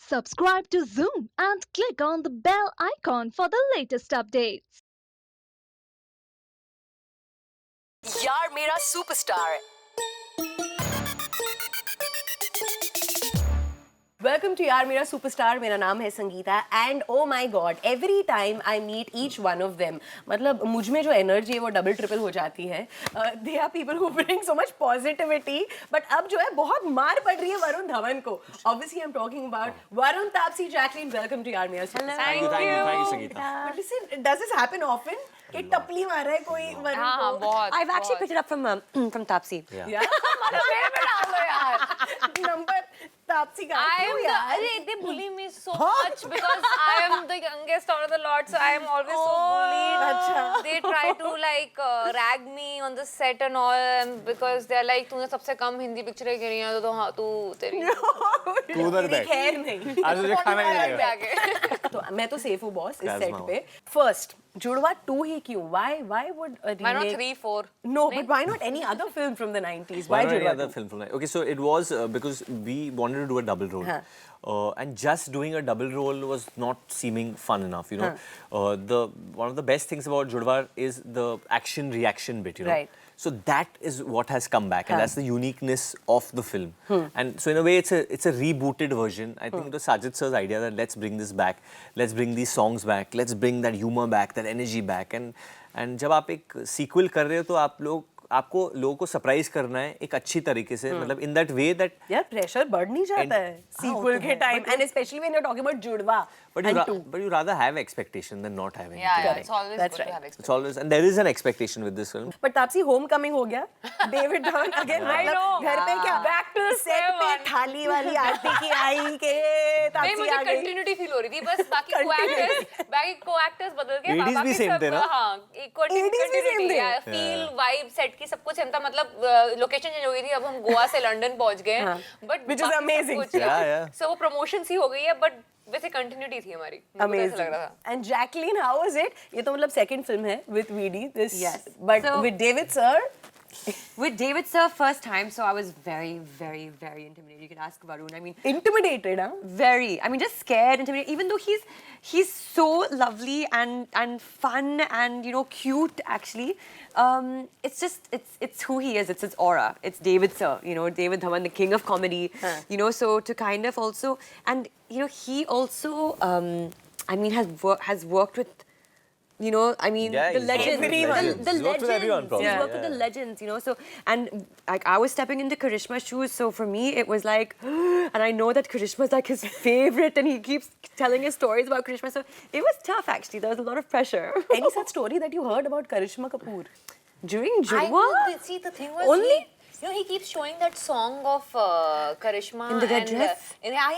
Subscribe to Zoom and click on the bell icon for the latest updates. यार मेरा superstar welcome to यार मेरा superstar. मेरा नाम है Sangeeta and oh my God every time I meet each one of them मतलब मुझ में जो एनर्जी है वो डबल ट्रिपल हो जाती है. They are people who bring so much positivity but अब जो है बहुत मार पड़ रही है वरुण धवन को. Obviously I am talking about Varun, Taapsee, Jacqueline. Welcome to यार मेरा superstar. Thank you, Sangeeta. But listen, does this happen often? कि टपली मार रहा है कोई वरुण हाँ, को? बहुत. I've actually picked it up from Tapsi. Yeah. मेरे पे डाल दो यार. नंबर तापसी का I am क्यों the, यार? अरे they bully me so much because I am the youngest out of the lot, so I am always so bullied. अच्छा. They try to like rag me on the set and all, and because they are like तूने सबसे कम हिंदी पिक्चरें करी हैं तो हाँ तू तेरी तू उधर बैठ. खैर नहीं. आज तुझे खाना ही नहीं पे मिलेगा. आके. तो मैं तो सेफ हूँ बॉस इस That's सेट my पे. फर्स्ट जुड़वा 2 ही क्यों? Why would a Why not remake? 3, 4? No, but why not any other film from the 90s? Why Why not any जुड़वा other 2? film from that? Okay, so it was because we wanted to do a double role. Huh. And just doing a double role was not seeming fun enough, you know. One of the best things about Judwar is the action reaction bit, you know. Right. So that is what has come back, and that's the uniqueness of the film. And so in a way, it's a rebooted version. I think it was Sajid sir's idea that let's bring this back, let's bring these songs back, let's bring that humor back, that energy back. And जब आप एक sequel कर रहे हो तो आपको लोगों को सरप्राइज करना है एक अच्छी तरीके से, मतलब इन दैट वे दैट यार प्रेशर बढ़ नहीं जाता है सीक्वल के time and specially when you are talking about Judwaa but you rather have expectation than not have anything. Yeah, it's always That's good right. to have experience. It's always, and there is an expectation with this film. But Taapsee home coming हो गया. David Dhawan again I know. घर पे क्या Back to set square पे one. थाली वाली आरती की आई के नहीं तापसी मुझे आ गई. कंटिन्यूटी फील हो रही थी बस बाकी को-एक्टर्स बदल गए 80s भी same थे ना? हाँ भी same कंटिन्यूटी थे? फील वाइब सेट की सब कुछ सेम था मतलब लोकेशन चेंज हो गई थी. अब हम गोवा से लंदन पहुंच गए but Which is amazing. Yeah. सो वो प्रमोशंस ही हो गई है बट वैसे कंटिन्यूटी थी हमारी. मुझे ऐसा लग रहा था. And Jacqueline, how was it? ये तो मतलब सेकंड फिल्म है with VD. This, Yes. But So- with David sir, With David sir, first time, so I was very, very, very intimidated. You can ask Varun. I mean, intimidated, huh? very. I mean, just scared, intimidated. Even though he's so lovely and fun and cute actually. It's just it's who he is. It's his aura. It's David sir. David Dhawan, the king of comedy. So to kind of also and he also I mean has worked with. I mean, Yeah, the he's legends, worked with legends. the He's worked with everyone, legends. probably. He's worked with the legends, So, and like I was stepping into Karishma's shoes, so for me it was like, and I know that Karishma's like his favorite, and he keeps telling his stories about Karishma. So it was tough, actually. There was a lot of pressure. Any such story that you heard about Karishma Kapoor? During I Judwa, know, see the thing was Only? he keeps showing that song of Karishma In the red and, dress? yeah.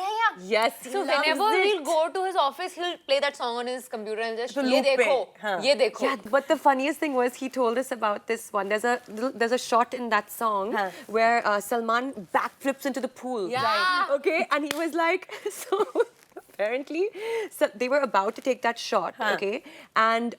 yes. he So loves whenever it. we'll go to his office, he'll play that song on his computer and just So ये loop पे, देखो, हाँ. ये देखो. Yeah, but the funniest thing was he told us about this one. There's a shot in that song where Salman backflips into the pool. Yeah. Right. Okay, and he was like, so apparently, so they were about to take that shot. Okay, and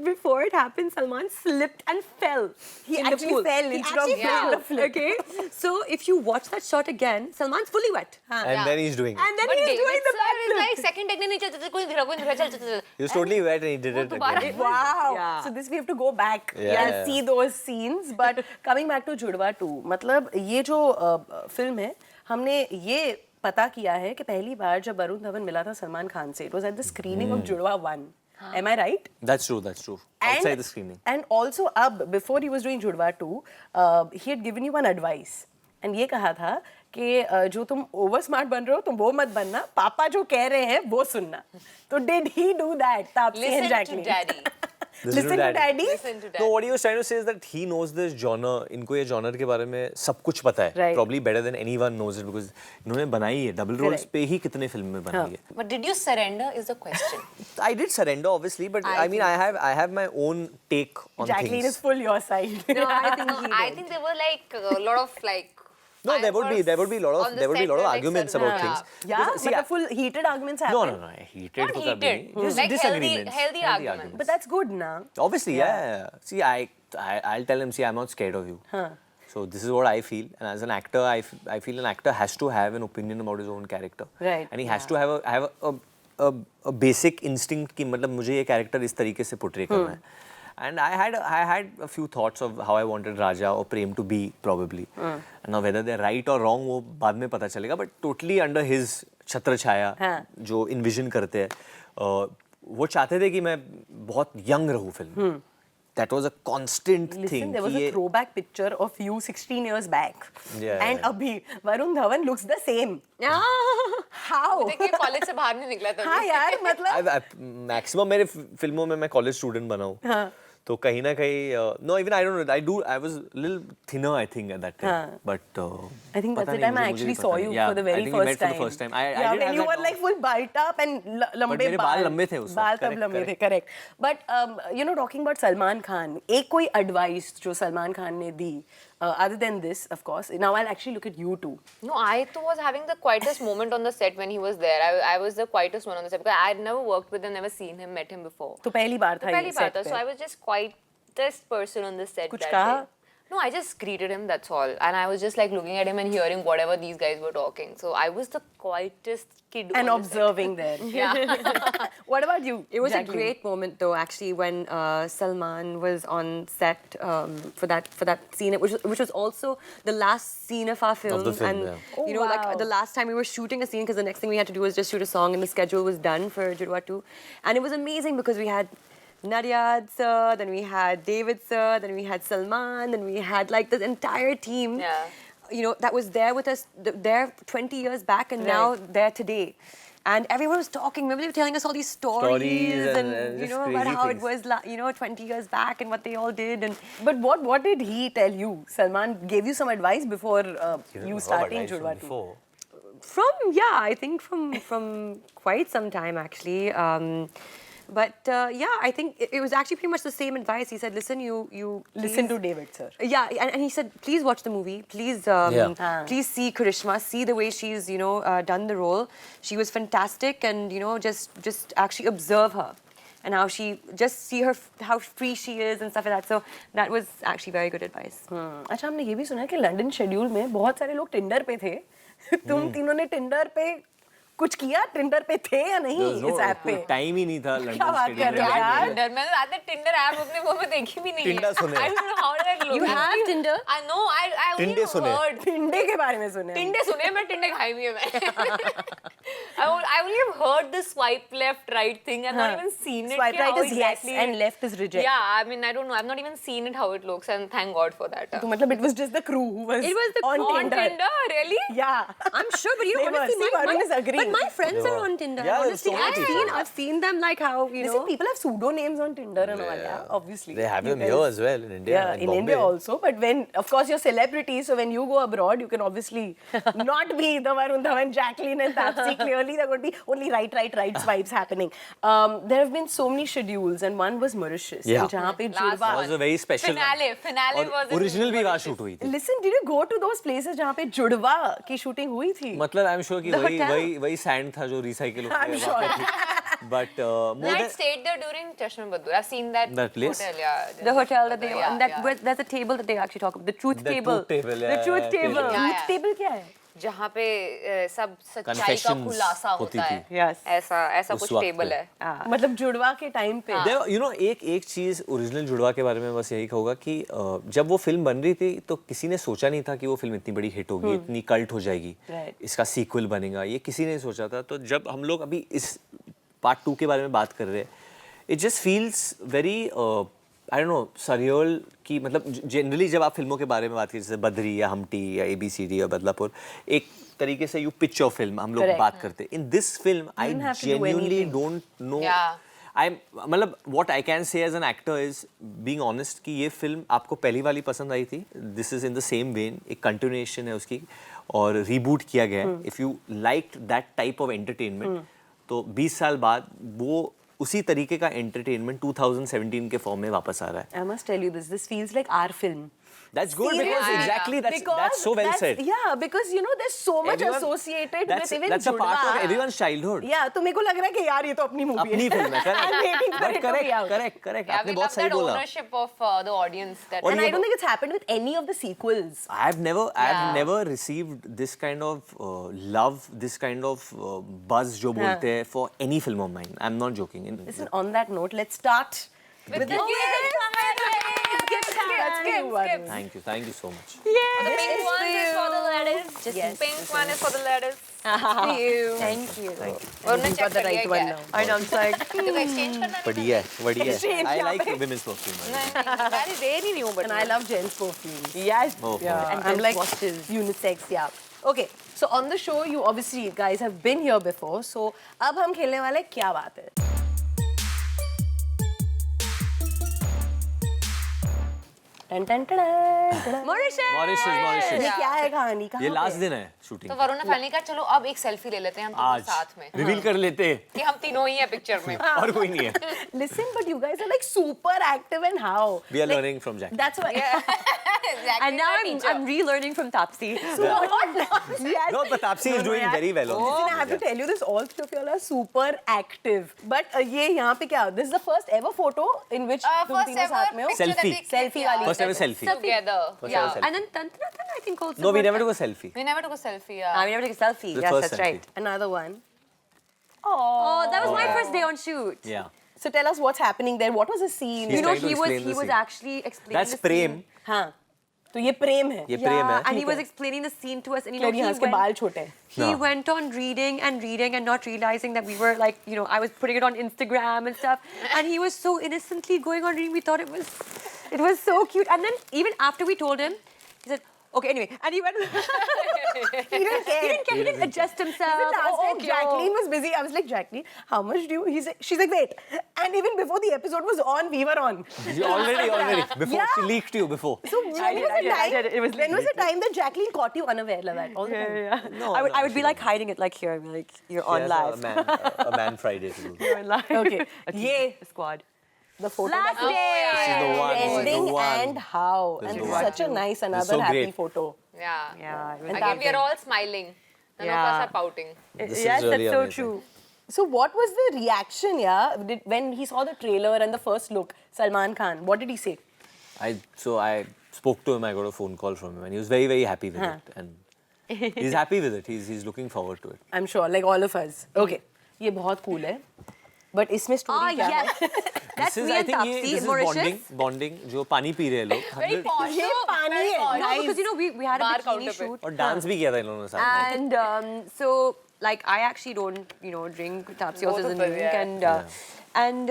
before it happened, Salman slipped and fell. He in the actually pool. fell He instead of actually doing fell. the flip. Okay, so if you watch that shot again, Salman's fully wet. And then he's doing it. And then But he's David doing the sir is backflip. like second technique नहीं चलता कोई धीरा चल चल. He was totally wet and he did it दोबारा- again. Wow. Yeah. So this we have to go back Yeah. and see those scenes. But coming back to Judwa 2, मतलब ये जो film है, हमने ये पता किया है कि पहली बार जब वरुण धवन मिला था सलमान खान से, it was at the screening of Judwa 1. Am I right? That's true. Outside the screening. And also before he was doing Judwa 2, he had given you one advice. And ये कहा था कि जो तुम ओवर स्मार्ट बन रहे हो तुम वो मत बनना, पापा जो कह रहे हैं वो सुनना. तो did he do that? Taapsee and Listen to Jacqueline. daddy. Listen to daddy. Listen to No, daddy. what he was trying to say is that he knows this genre. इनको ये genre के बारे में सब कुछ पता है. Right. Probably better than anyone knows it because इन्होंने बनाई है. Double roles Correct. पे ही कितने फिल्म में बनाई है. But did you surrender is the question. I did surrender obviously, but I mean I have my own take on Jacqueline things. is full your side. No, I think he I did. think there were like a lot of like. No, there would be a lot on of the set were, like, arguments certain- about Yeah. things. Yeah, Because, see, मतलब full heated arguments no, happen. no, heated Not तो कभी नहीं. heated. Just Like disagreements. healthy arguments. But that's good, na? Obviously, yeah. See, I'll tell him, see, I'm not scared of you. So this is what I feel, and as an actor, I feel an actor has to have an opinion about his own character, Right. and he has to have a basic instinct कि मतलब मुझे ये character इस तरीके से portray करना है. And I had a few thoughts of how I wanted Raja or Prem to be probably. And now whether they're right or wrong वो बाद में पता चलेगा, but totally under his छत्र छाया जो envision करते हैं, वो चाहते थे कि मैं बहुत young रहूँ film. That was a constant Listen, thing. there was कि a ये throwback picture of you 16 years back. Yeah, and yeah. Abhi, Varun Dhawan looks the same. How? देखिए कॉलेज से बाहर नहीं निकला था. हाँ यार मतलब मैक्सिमम मेरे फिल्मों में मैं कॉलेज स्टूडेंट बना हूँ. तो कहीं ना कहीं no even I don't know I was little thinner I think at that time but I think that's the time I actually saw you for the very first time. I did when you were like full bulked up and lambe मेरे बाल लंबे थे उस वक्त, बाल तब correct, लंबे थे, correct. correct. But you know, talking about Salman Khan, एक कोई advice जो सलमान खान ने दी, other than this, of course. Now I'll actually look at you too. No, I too was having the quietest moment on the set when he was there. I was the quietest one on the set because I had never worked with him, never seen him, met him before. तो पहली बार था ये पहली बार set था, पे. so I was just quietest person on the set कुछ that कहा? day. No, I just greeted him, that's all. And I was just like looking at him and hearing whatever these guys were talking. So I was the quietest kid And on the set. observing there. Yeah. What about you? It was Jacqueline? a great moment, though, actually, when Salman was on set for that scene, which was also the last scene of our film. the film, and yeah. Oh, you know, wow. like the last time we were shooting a scene, because the next thing we had to do was just shoot a song, and the schedule was done for Judwa 2, and it was amazing because we had Naryad sir, then we had David sir, then we had Salman, then we had like this entire team. Yeah. You know, that was there with us there 20 years back and now there today. And everyone was talking. Remember, they were telling us all these stories and you just know, about crazy how things. it was, you know, 20 years back and what they all did. And But what did he tell you? Salman gave you some advice before you starting Judwa 2? I think from quite some time actually. I think it was actually pretty much the same advice. He said, listen, you Listen please- to David, sir. Yeah, and he said, please watch the movie. Please, please see Karishma. See the way she's, you know, done the role. She was fantastic, and you know, just actually observe her, and how she just see her how free she is and stuff like that. So that was actually very good advice. अच्छा, हमने ये भी सुना है कि London schedule में बहुत सारे लोग टिंडर पे थे. तुम तीनों ने टिंडर पे कुछ किया? टिंडर पे थे या नहीं इस ऐप पे? टाइम ही नहीं था क्या बात कर रहे हो यार? Tinder. मैंने रात Tinder ऐप अपने वो में देखी भी नहीं है. Tinder सुने. I don't know how did I look. You have Tinder? I know. I only Tinder सुने. heard. टिंडे के बारे में सुने. टिंडे सुने, मैं टिंडे खाई भी है मैं. I only have heard the swipe left right thing. I've not even seen it. Swipe कि right how is yes exactly and left is reject. Yeah, I mean I don't know. I've not even seen it how it looks, and thank God for that. तो मतलब it was just the crew who was It was the on crew On Tinder. Tinder, really? Yeah. I'm sure, but you They know, honestly, were. See, Varun is agreeing. but my friends are on Tinder. Yeah, honestly, so many people. I've seen them like how you Listen, know. people have pseudo names on Tinder and all. Yeah, obviously. They have them Because- here as well in India. Yeah, in India also. But when, of course, you're celebrities, so when you go abroad, you can obviously not be the Varun Dhawan, Jacqueline, and Tapsi. Clearly, there are going to be only right swipes happening. There have been so many schedules, and one was Mauritius. Yeah. जहाँ पे Last जुड़वा. It was a very special Finale was in original भी वहाँ Mauritius. Shoot हुई थी. Listen, did you go to those places जहाँ पे जुड़वा की shooting हुई थी? मतलब आई एम श्योर कि The hotel? वही सैंड था जो रिसाइकिल I'm होकर sure. वहाँ पे थी. But more I than stayed there during Chashma Badur. I've seen that place? hotel, yeah. The hotel that they Yeah, and that yeah. where there's a table that they actually talk about, the truth The table. truth table, The yeah, truth yeah, table. yeah. Truth table क्या है? जहाँ पे सब सच्चाई का Confessions खुलासा होती होता थी. है. Yes. ऐसा उस कुछ वक्त टेबल पे. है. मतलब जुड़वा के टाइम पे. यू नो एक चीज ओरिजिनल जुड़वा के बारे में बस यही कहूँगा कि जब वो फिल्म बन रही थी तो किसी ने सोचा नहीं था कि वो फिल्म इतनी बड़ी हिट होगी, इतनी कल्ट हो जाएगी, Right. इसका सीक्वल बनेगा, ये किसी ने सोचा था. तो जब हम लोग अभी इस पार्ट 2 के बारे में बात कर रहे हैं, it just feels very I don't know surreal कि मतलब जनरली जब आप फिल्मों के बारे में बात करें जैसे बद्री या हमटी या ABCD या बदलापुर, एक तरीके से यू पिच ऑफ फिल्म हम लोग Correct. बात करते हैं. In this film I don't have to do genuinely anything. Don't know. Yeah. मतलब what I can say as an actor is being honest कि ये फिल्म आपको पहली वाली पसंद आई थी. This is in the same vein, एक continuation है उसकी और रीबूट किया गया है. If you liked that type of entertainment, तो 20 साल बाद वो उसी तरीके का entertainment 2017 के फॉर्म में वापस आ रहा है. I must tell you this feels like our film. That's good Seriously. because exactly that's so well said. Yeah, because you know there's so much Everyone- associated that's, with even that's a part Judwa. of everyone's childhood. Yeah, तो मेरे को लग रहा है कि यार ये तो अपनी मूवी अपनी फिल्म है, correct. I'm waiting for But it to be out. correct. Yeah, आपने we बहुत love सही that बोला. ownership of the audience. That और And ये I don't think it's happened with any of the sequels. I've Yeah. never received this kind of love, this kind of buzz जो बोलते हैं for any film of mine. I'm not joking. Listen, on that note, let's start with the Skip. Thank you so much. The pink one is for the ladies. Yes, Pink one is for the ladies. Thank you. उन्होंने check got the कर लिया right one क्या? now. I know, I'm like, तुमको exchange करना नहीं बढ़िया है, बढ़िया है. Exchange I यहाँ like पे. women's perfume. था? Very rarely knew, but And I love Jen's perfume. yes. Oh, Yeah, And I'm Jen's like watches. unisex, yeah. Okay, so on the show, you obviously guys have been here before. So अब हम खेलने वाले क्या बात है? टन टन टन टन। Mauritius. ये क्या है कहानी? ये कहाँ लास्ट पे? दिन है शूटिंग. तो वरुण ने फाइनली कहा चलो अब एक सेल्फी ले लेते हैं हम तीनों आज साथ में रिवील कर लेते हैं. कि हम तीनों ही हैं पिक्चर में. और कोई नहीं है. Listen, but you guys are like super active and how? We are Like, learning from Jack. That's why. Exactly, And now our I'm, teacher. I'm relearning from Tapsi. Yes. No, but Tapsi is doing very well on Listen, I this. have to tell you this, all three of you all are super active. But ये यहाँ पे क्या? This is the first ever photo in which तुम First तीनों ever साथ में हो. picture that Selfie. we clicked, Selfie yeah, वाली. First ever selfie. together. First Yeah. ever selfie. And then Tantra, I think also. No, we got never that. took a selfie. We never took a selfie. Yeah. We never took a selfie. The Yes, first that's selfie. right. Another one. Oh, that was my first day on shoot. Yeah. So tell us what's happening there. What was the scene? He's You know, trying to he was explain the scene. actually explaining That's the scene. Prem. हाँ. तो ये प्रेम है. ये प्रेम है. And he ठीक was है. explaining the scene to us, and you Clearly know, हाँ, इसके बाल छोटे हैं. he No. went on reading and not realizing that we were like, you know, I was putting it on Instagram and stuff, and he was so innocently going on reading. We thought it was so cute. And then even after we told him, he said, okay, anyway, and he went. He didn't care. He didn't care. He didn't adjust himself. Even last time okay, Jacqueline was busy. I was like, Jacqueline, how much do you? She's like, wait. And even before the episode was on, we were on. Already. Before Yeah. she leaked to you before. So when was the I time? did. It was when was the time that Jacqueline caught you unaware like that? All the time. Yeah. No, I would no, be she like doesn't. hiding it like here. I'd be like, you're She on has live. A man Friday to do. You're on live. Okay. A team, Ye. a squad. The photo Last that was day. This is the one. This is ending the one. and how. This is And the it's one. such a nice another so happy great. photo. Yeah. Yeah. it was Again, we are amazing. all smiling. None of Yeah. us are pouting. This is Yes, really that's so amazing. true. So what was the reaction, yeah, when he saw the trailer and the first look, Salman Khan? What did he say? I spoke to him. I got a phone call from him, and he was very, very happy with it. And he's happy with it. He's looking forward to it. I'm sure, like all of us. Okay, ये बहुत cool है. But इसमें story क्या है? yes. That's This is, me I and think, Tapsi, this is Mauritius. bonding. जो पानी P रहे हैं लोग. Very 100 posh. ये पानी है, No, guys. because you know we had a Bar bikini counter पे. shoot. और डांस भी किया था इन लोगों ने साथ में. And so, like, I actually don't, you know, drink. Tapsi also Both doesn't of us, drink. yeah. And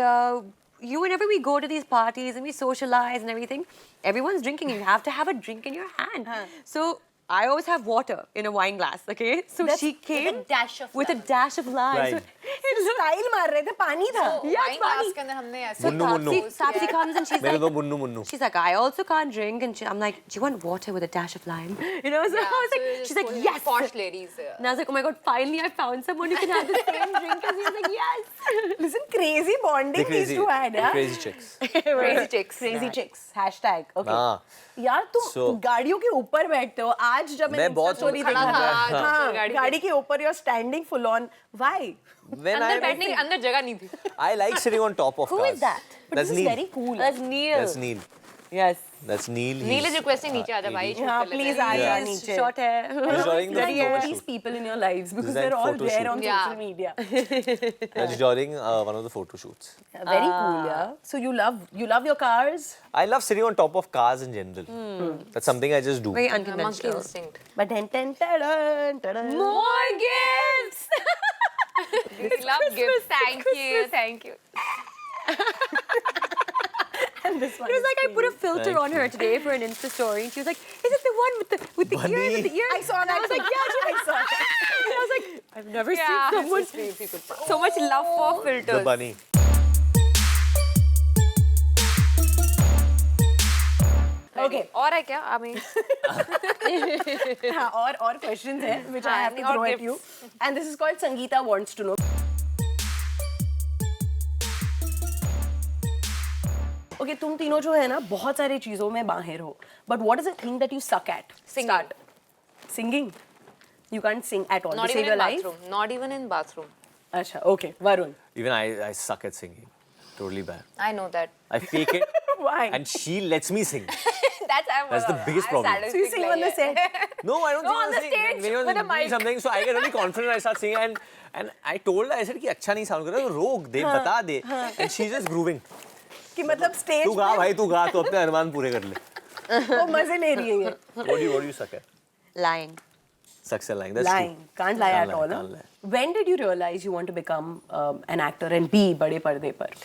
you, whenever we go to these parties and we socialize and everything, everyone's drinking. You have to have a drink in your hand. So I always have water in a wine glass, okay? So she came with a dash of with a lime. dash of lime. Right. So it looked Style मार रहे थे, पानी था. Yeah, Wine glass funny. के अंदर हमने ऐसे So Munnu, Munnu. Tapsi comes and she's मेरे like, दो Munnu. she's like, I also can't drink. And I'm like, do you want water with a dash of lime? You know, so Yeah, I was so like, you're she's just like, full yes. Posh ladies. And I was like, oh my God, finally I found someone who can have the same drink as me. I was like, yes. Listen, crazy bonding The these crazy, two had, yeah? crazy chicks. Crazy chicks. Crazy chicks. Hashtag. Okay. हाँ. यार तुम So- गाड़ियों के ऊपर बैठते हो. आज जब मैं मैंने बहुत स्टोरी खड़ा देखा था था, आज हाँ, ऊपर गाड़ी गाड़ी के ऊपर you're standing full on. Why? When अंदर I बैठने के अंदर जगह नहीं थी. I like sitting on top of Who cars. is that? But That's this is Neil. very cool. That's Neil. That's Neil. Yes. That's Neil. Neil is He's, requesting नीचे आजा भाई. shoot हाँ, कर लेते please हैं. आ जा He's नीचे. short hair. He's drawing the Like, photo all these shoot. people in your lives because that they're all photo there shoot. on Yeah. social media. That's during one of the photo shoots. Very cool, yeah. So you love your cars, I love sitting on top of cars in general. That's something I just do. Very Monkey unconventional. instinct. but then More gifts! We love gifts. Thank you. this one It was is like I put a crazy. filter Thank on her today for an Insta story, and she was like, "Is it the one with the Bunny. ears? With the ears?" I saw And that. I was like, "Yeah." I saw that. And I was like, "I've never Yeah. seen someone so much love for filters." The bunny. Okay. और है क्या? I mean, हाँ, और questions हैं which I हाँ, have to और throw at you. And this is called Sangeeta Wants to Know. Okay, तुम तीनों जो है ना बहुत सारी चीजों में माहिर हो. But what is the thing that you suck at? Singing. Start. Singing. You can't sing at all. Not To even save your in life. bathroom. Not even in bathroom. अच्छा, okay. Varun. Even I suck at singing. Totally bad. I know that. I fake it. Why? And she lets me sing. That's the biggest problem. So you sing on the set. No, I don't No, sing on the sing. stage When you're with a doing mic. something, so I get really confident. I start singing, and I told her, I said कि अच्छा नहीं sound कर रहा है, तो रोक दे, बता दे. And she's just grooving. कि मतलब stage तू गा भाई, तू गा, तो अपने अरमान पूरे कर ले. वो मजे ले रही है ये. What do you suck at? Lying. Sucks at lying. That's Lying. true. Can't lie Can't at lie, all. can't huh? lie. When did you realize you want to become an actor and be बड़े पर्दे पर?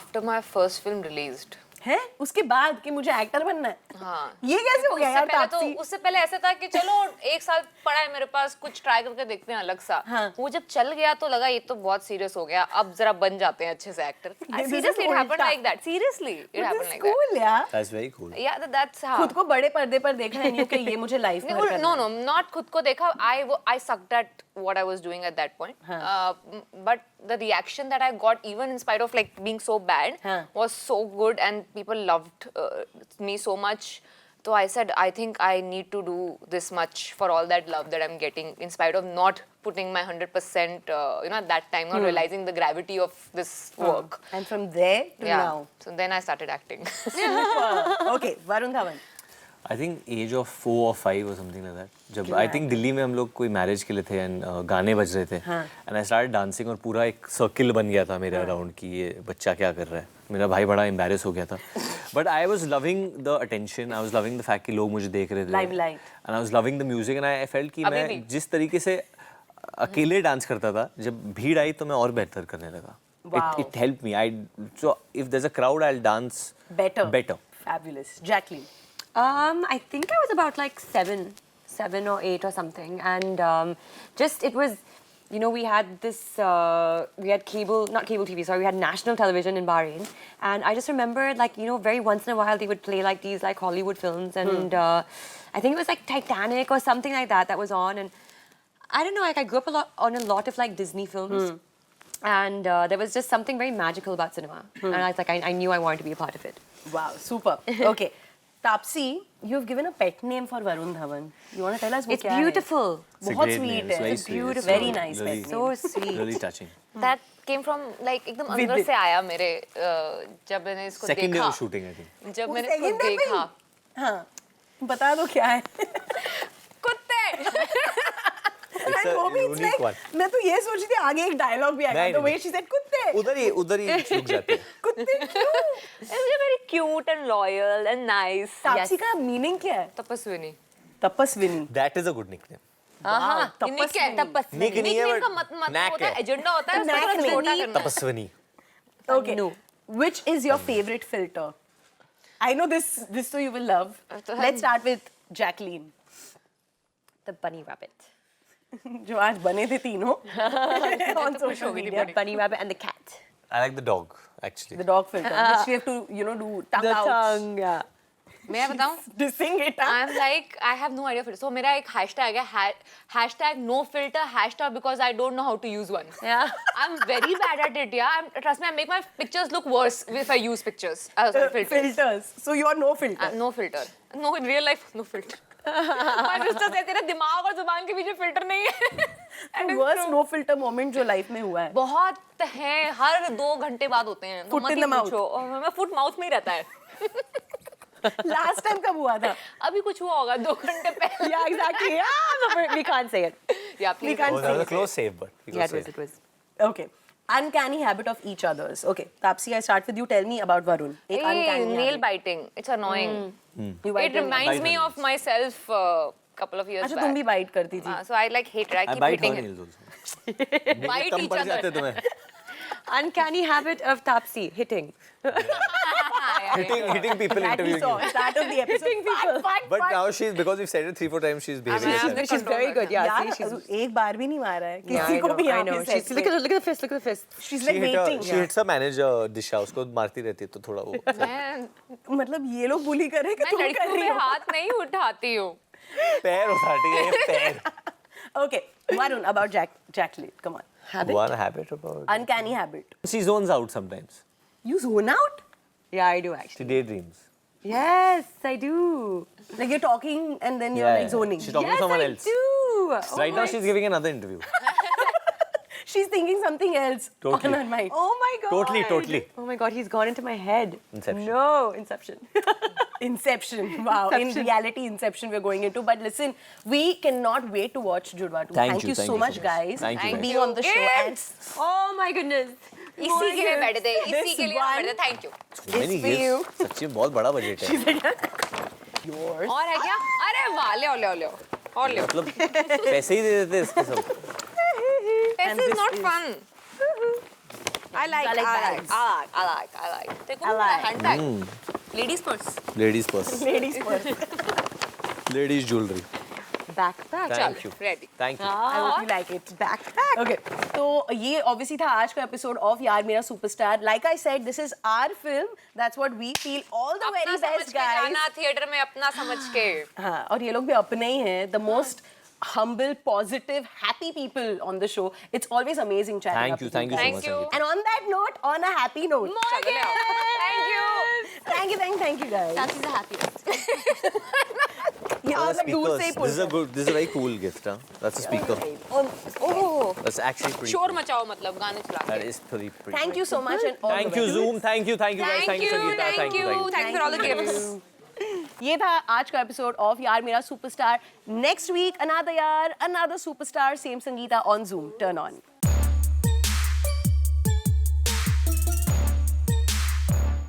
After my first film released. है उसके बाद कि मुझे actor बनना है. हाँ. ये कैसे हो गया यार तापसी? उससे पहले ऐसा था कि चलो एक साल पड़ा है मेरे पास, कुछ ट्राई करके देखते हैं अलग सा. हाँ. वो जब चल गया तो लगा ये तो बहुत सीरियस हो गया, अब जरा बन जाते हैं अच्छे से actor. is Seriously, it happened उल्टा. like that. Seriously, it happened like that. Cool यार. That's very cool. Yeah, that's how. खुद को बड़े पर्दे पर देखा है नहीं कि ये मुझे लाइफ में करना है. No, not खुद को देखा. I sucked at what I was doing at that point. But the reaction that I got, even in spite of like being so bad, was so good, and people loved me so much. So I said, I think I need to do this much for all that love that I'm getting, in spite of not putting my 100%, at that time, not realizing the gravity of this work. And from there to now. So then I started acting. Okay, Varun Dhawan. I think age of 4 or 5 or something like that. जब I think Delhi में हम लोग कोई marriage के लिए थे and गाने बज रहे थे. And I started dancing और पूरा एक सर्किल बन गया था मेरे अराउंड कि ये बच्चा क्या कर रहा है. मेरा भाई बड़ा embarrass हो गया था. But I was loving the attention. I was loving the fact कि लोग मुझे देख रहे थे. Limelight. And I was loving the music and I felt कि अभी मैं भी. जिस तरीके से अकेले डांस करता था, जब भीड़ आई तो मैं और बेहतर करने लगा. Wow. It helped me. So if there's a crowd, I'll dance Better. Fabulous. Jacqueline. I think I was about like 7 or 8 or something, and just it was, we had this, we had not cable TV, sorry, we had national television in Bahrain, and I just remember like, very once in a while they would play like these like Hollywood films, and I think it was like Titanic or something like that was on, and I don't know, like I grew up on a lot of like Disney films. And there was just something very magical about cinema, and I was like, I knew I wanted to be a part of it. Wow, super. Okay. Tapsi, you've given a pet name for Varun Dhawan. You want to tell us what It's beautiful. It's a बहुत great sweet name. It's है. very It's sweet. beautiful. It's Very nice really, pet So sweet. really touching. That came from like एकदम अंदर से आया मेरे, जब मैंने इसको Second day देखा. of shooting, I think. जब मैंने Second इसको day पे देखा. हाँ. बता दो क्या है. कुत्ते. It's a वो भी it's unique like, one. मैं तो ये सोच रही थी आगे एक डायलॉग भी आएगा. नहीं, The नहीं. way she said कुत्ते. उधर ही रुक जाते हैं. कुत्ते क्यों? It's very cute and loyal and nice. Taapsee का मीनिंग क्या है? तपस्विनी. तपस्विनी. That is a good nickname. हाँ. Unique है. तपस्विनी. Nick नहीं है, Nickname का but मतलब knack होता है, है. एजेंडा होता है, उसको Knack थोड़ा नहीं. छोटा करना है. तपस्विनी. Okay. No. Which is your favorite filter? I know this so you will love. Let's start with Jacqueline. The bunny rabbit. जो आज बने थे तीनों on social media. The bunny rabbit and the cat. I like the dog, actually. The dog filter. Which you have to, do tongue The out. tongue, yeah. मैं बताऊं? Dissing it. I'm like, I have no idea. So मेरा एक hashtag है, hashtag no filter, hashtag because I don't know how to use one. Yeah. I'm very bad at it, yeah. Trust me, I make my pictures look worse if I use pictures. Filters. Filters. So you're no filter. No filter. No, in real life, no filter. My sister said, तेरे दिमाग और जुबान के बीच filter नहीं है. The worst no filter moment जो life में हुआ है. बहुत हैं, हर 2 घंटे बाद होते हैं. Foot मत in ही the mouth. पूछो. और मैं foot mouth में ही रहता है. Last time कब हुआ था? अभी कुछ हुआ होगा 2 घंटे पहले. Yeah, exactly. Yeah, but we can't say it. Yeah, please. can't Oh, that was a close save, but we Yeah, could it say was. Okay. Uncanny habit of each other's. Okay. Tapsi, I start with you. Tell me about Varun. एक uncanny Nail habit. biting. It's annoying. You bite It reminds Bite me her of myself couple of years अच्छा back. तुम भी bite करती थी. So I like hate it. I I keep bite her hitting it. nails also. Bite come each पड़ जाते other. तुम्हें. Uncanny habit of Tapsi, hitting. Hitting people That we interviewing saw. you. Start of the episode. But now because we've said it 3-4 times, she's behaving herself. She's very good. Yeah, यार see, she's. एक बार भी नहीं मारा है Yeah, किसी को भी I यहाँ know. पे set Look at the fist. Look at the fist. She's She like hit waiting. she hits her manager Disha, उसको मारती रहती है तो थोड़ा वो. मैं मतलब ये लोग bully कर रहे हैं कि तुम कर लड़कियों रही पे हो. हाथ नहीं उठाती हूँ. पैर उठाती है ये पैर. Okay. Varun, about Jacqueline. Come on. One habit about. Uncanny habit. She zones out sometimes. You zone out? Yeah, I do She actually. daydreams. Yes, I do. Like you're talking and then you're like zoning. She's talking Yes, to someone I else. do. Right now, she's giving another interview. She's thinking something else Totally. on her mind. Oh my god. Totally. Oh my god, he's gone into my head. Inception. No, Inception. Inception. Wow. In Inception. reality, Inception we're going into. But listen, we cannot wait to watch Judwa 2. Thank you so much, guys, Thank you, for guys. being on the show. And Oh my goodness. इसी के लिए बैठे थे This इसी के लिए हम one- बैठे थे thank you So many for you. gifts. सच्ची में बहुत बड़ा बजट है. yours. और है क्या अरे वाह ले ले ले और ले मतलब पैसे ही दे देते इसके सब. this is not fun I like I like bags. I like देखो handbag ladies purse Ladies purse. Ladies first. Ladies jewelry. Backpack. Thank you. ready Thank you. I hope you like it. Backpack. Okay, तो ये obviously था आज का episode of यार मेरा superstar. Like I said, this is our film. That's what we feel. All the अपना very समझ best, के guys. जाना थिएटर में अपना समझ के हाँ, और ये लोग भी अपने ही हैं. The most humble, positive, happy people on the show. It's always amazing chatting Thank up you. with Thank you so Thank much, you. Sangeeta. And on that note, on a happy note. चलो ले आओ thank you Thank you, guys. She's the happiest. ये तो मतलब दूर से ही This is a good. This is a very cool gift, huh? That's a speaker. Oh That's actually pretty. शोर cool. मचाओ मतलब गाने चला That के is pretty. Thank you so much and all Thank the you, best. Zoom. Thank you guys. Thank you, Sangeeta. thank you for all the gifts ये था आज का episode of यार मेरा सुपरस्टार. नेक्स्ट वीक अनदर यार, another superstar, same Sangeeta on Zoom. Turn on.